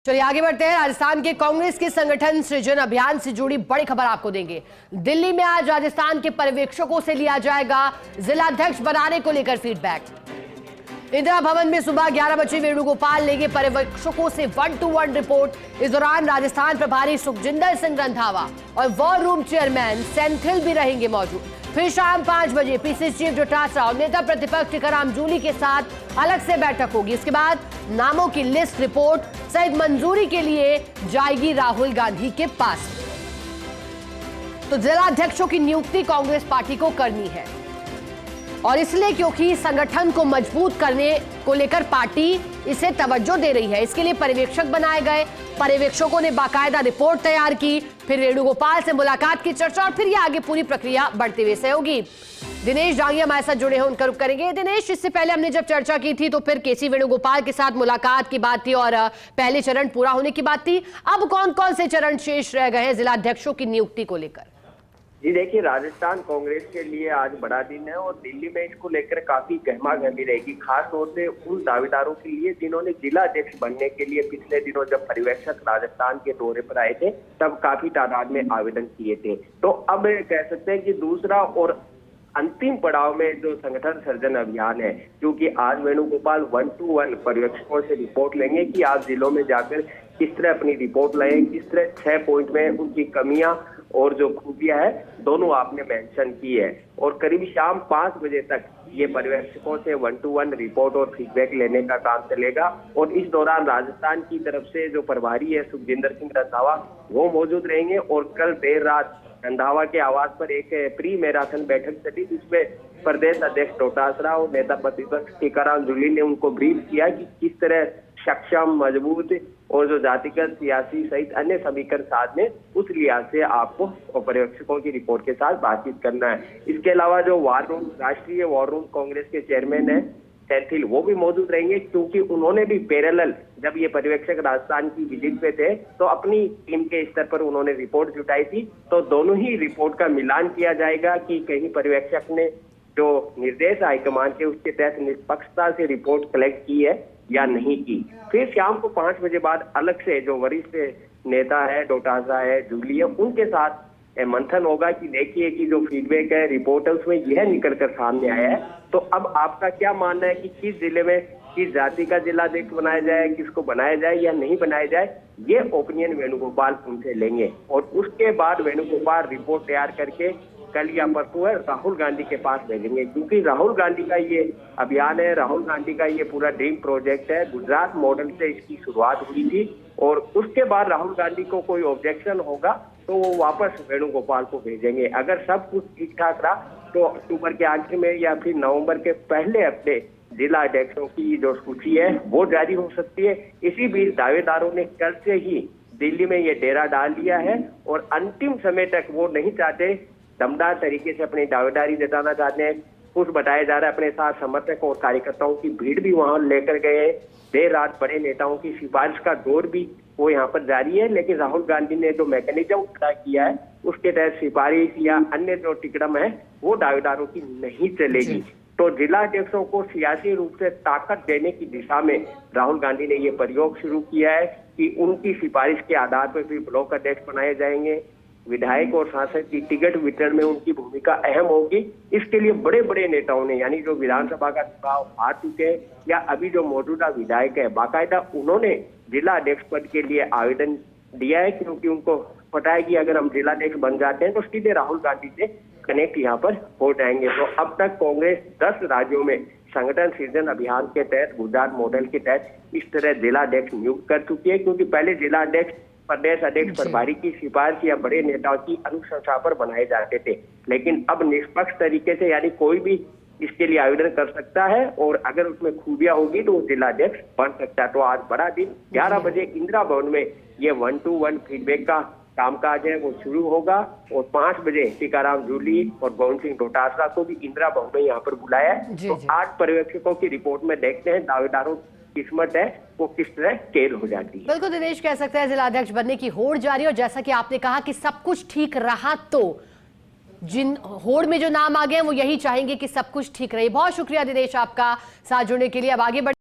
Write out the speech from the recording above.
चलिए आगे बढ़ते हैं। राजस्थान के कांग्रेस के संगठन सृजन अभियान से जुड़ी बड़ी खबर आपको देंगे। दिल्ली में आज राजस्थान के पर्यवेक्षकों से लिया जाएगा जिलाध्यक्ष बनाने को लेकर फीडबैक। इंदिरा भवन में सुबह 11 बजे वेणुगोपाल लेंगे पर्यवेक्षकों से 1-to-1 रिपोर्ट। इस दौरान राजस्थान प्रभारी सुखजिंदर सिंह रंधावा और वॉर रूम चेयरमैन सेंथिल भी रहेंगे मौजूद। फिर शाम 5 बजे पीसीसी चीफ डोटासरा और नेता प्रतिपक्ष टीकाराम जूली के साथ अलग से बैठक होगी। इसके बाद नामों की लिस्ट रिपोर्ट सहित मंजूरी के लिए जाएगी राहुल गांधी के पास। तो जिलाध्यक्षों की नियुक्ति कांग्रेस पार्टी को करनी है और इसलिए क्योंकि संगठन को मजबूत करने को लेकर पार्टी इसे तवज्जो दे रही है। इसके लिए पर्यवेक्षक बनाए गए। पर्यवेक्षकों ने बाकायदा रिपोर्ट तैयार की, फिर वेणुगोपाल से मुलाकात की चर्चा और फिर ये आगे पूरी प्रक्रिया बढ़ते हुए से होगी। दिनेश जांगिया हमारे साथ जुड़े हैं, उनका रुख करेंगे। दिनेश, इससे पहले हमने जब चर्चा की थी तो फिर केसी वेणुगोपाल के साथ मुलाकात की बात थी और पहले चरण पूरा होने की बात थी। अब कौन कौन से चरण शेष रह गए हैं जिलाध्यक्षों की नियुक्ति को लेकर? जी देखिए, राजस्थान कांग्रेस के लिए आज बड़ा दिन है और दिल्ली में इसको लेकर काफी गहमागहमी रहेगी, खास तौर से उन दावेदारों के लिए जिन्होंने जिला अध्यक्ष बनने के लिए पिछले दिनों जब पर्यवेक्षक राजस्थान के दौरे पर आए थे तब काफी तादाद में आवेदन किए थे। तो अब कह सकते हैं कि दूसरा और अंतिम पड़ाव में जो संगठन सर्जन अभियान है, क्योंकि आज वेणुगोपाल 1-to-1 पर्यवेक्षकों से रिपोर्ट लेंगे कि आप जिलों में जाकर किस तरह अपनी रिपोर्ट लाएं, किस तरह 6 पॉइंट में उनकी कमियां और जो खूबियां है दोनों आपने मेंशन की है। और करीब शाम 5 बजे तक ये पर्यवेक्षकों से 1-to-1 रिपोर्ट और फीडबैक लेने का काम चलेगा। और इस दौरान राजस्थान की तरफ से जो प्रभारी है सुखजिंदर सिंह रंधावा वो मौजूद रहेंगे। और कल देर रात रंधावा के आवास पर एक प्री मैराथन बैठक चली जिसमें प्रदेश अध्यक्ष डोटासरा और नेता प्रतिपक्ष टीकाराम जूली ने उनको ब्रीफ किया कि किस तरह सक्षम, मजबूत और जो जातिगत, सियासी सहित अन्य समीकरण साधने, उस लिहाज से आपको पर्यवेक्षकों की रिपोर्ट के साथ बातचीत करना है। इसके अलावा जो वॉर रूम, राष्ट्रीय वॉर रूम कांग्रेस के चेयरमैन है सेंथिल, वो भी मौजूद रहेंगे क्योंकि उन्होंने भी पैरेलल जब ये पर्यवेक्षक राजस्थान की विजिट पे थे तो अपनी टीम के स्तर पर उन्होंने रिपोर्ट जुटाई थी। तो दोनों ही रिपोर्ट का मिलान किया जाएगा कि कहीं पर्यवेक्षक ने जो निर्देश हाईकमान के उसके तहत निष्पक्षता से रिपोर्ट कलेक्ट की है या नहीं की। फिर शाम को 5 बजे बाद अलग से जो वरिष्ठ नेता है, डोटासरा है, जूली है, उनके साथ मंथन होगा कि देखिए कि जो फीडबैक है, रिपोर्ट है, उसमें यह निकल कर सामने आया है। तो अब आपका क्या मानना है कि किस जिले में किस जाति का जिलाध्यक्ष बनाया जाए, किसको बनाया जाए या नहीं बनाया जाए, ये ओपिनियन वेणुगोपाल उनसे लेंगे। और उसके बाद वेणुगोपाल रिपोर्ट तैयार करके कल या परसों है राहुल गांधी के पास भेजेंगे, क्योंकि राहुल गांधी का ये अभियान है, राहुल गांधी का ये पूरा ड्रीम प्रोजेक्ट है। गुजरात मॉडल से इसकी शुरुआत हुई थी और उसके बाद राहुल गांधी को कोई ऑब्जेक्शन होगा तो वो वापस वेणुगोपाल को भेजेंगे। अगर सब कुछ ठीक ठाक रहा तो अक्टूबर के आखिर में या फिर नवंबर के पहले हफ्ते जिला अध्यक्षों की जो सूची है वो जारी हो सकती है। इसी बीच दावेदारों ने कल से ही दिल्ली में ये डेरा डाल लिया है और अंतिम समय तक वो नहीं चाहते, दमदार तरीके से अपनी दावेदारी जताना चाहते हैं। कुछ बताया जा रहा है अपने साथ समर्थक और कार्यकर्ताओं की भीड़ भी वहां लेकर गए। देर रात बड़े नेताओं की सिफारिश का दौर भी वो यहाँ पर जारी है, लेकिन राहुल गांधी ने जो मैकेनिज्म खड़ा किया है उसके तहत सिफारिश या अन्य जो टिकड़म है वो दावेदारों की नहीं चलेगी। तो जिला अध्यक्षों को सियासी रूप से ताकत देने की दिशा में राहुल गांधी ने ये प्रयोग शुरू किया है कि उनकी सिफारिश के आधार पर फिर ब्लॉक अध्यक्ष बनाए जाएंगे। विधायक और सांसद की टिकट वितरण में उनकी भूमिका अहम होगी। इसके लिए बड़े बड़े नेताओं ने, यानी जो विधानसभा का चुनाव हार चुके हैं या अभी जो मौजूदा विधायक है, बाकायदा उन्होंने जिला अध्यक्ष पद के लिए आवेदन दिया है, क्योंकि उनको पता है कि अगर हम जिला अध्यक्ष बन जाते हैं तो सीधे राहुल गांधी से कनेक्ट यहाँ पर हो जाएंगे। तो अब तक कांग्रेस 10 राज्यों में संगठन सृजन अभियान के तहत, गुजरात मॉडल के तहत इस तरह जिला अध्यक्ष नियुक्त कर चुकी है, क्योंकि पहले जिला अध्यक्ष प्रदेश अध्यक्ष प्रभारी की सिफारिश या बड़े नेताओं की अनुशंसा पर बनाए जाते थे, लेकिन अब निष्पक्ष तरीके से यानी कोई भी इसके लिए आवेदन कर सकता है और अगर उसमें खूबियां होगी तो वो जिला अध्यक्ष बन सकता है। तो आज बड़ा दिन, 11 बजे इंदिरा भवन में ये 1-to-1 फीडबैक का कामकाज है वो शुरू होगा और 5 बजे टीकाराम जूली और गोविंद सिंह डोटासरा को भी इंदिरा भवन में यहाँ पर बुलाया है। तो 8 पर्यवेक्षकों की रिपोर्ट में देखते हैं दावेदारों किस्मत है वो किस तरह केल हो जाती है। बिल्कुल दिनेश, कह सकते हैं जिलाध्यक्ष बनने की होड़ जारी, और जैसा कि आपने कहा कि सब कुछ ठीक रहा तो जिन होड़ में जो नाम आ गए वो यही चाहेंगे कि सब कुछ ठीक रहे। बहुत शुक्रिया दिनेश आपका साथ जुड़ने के लिए। अब आगे बढ़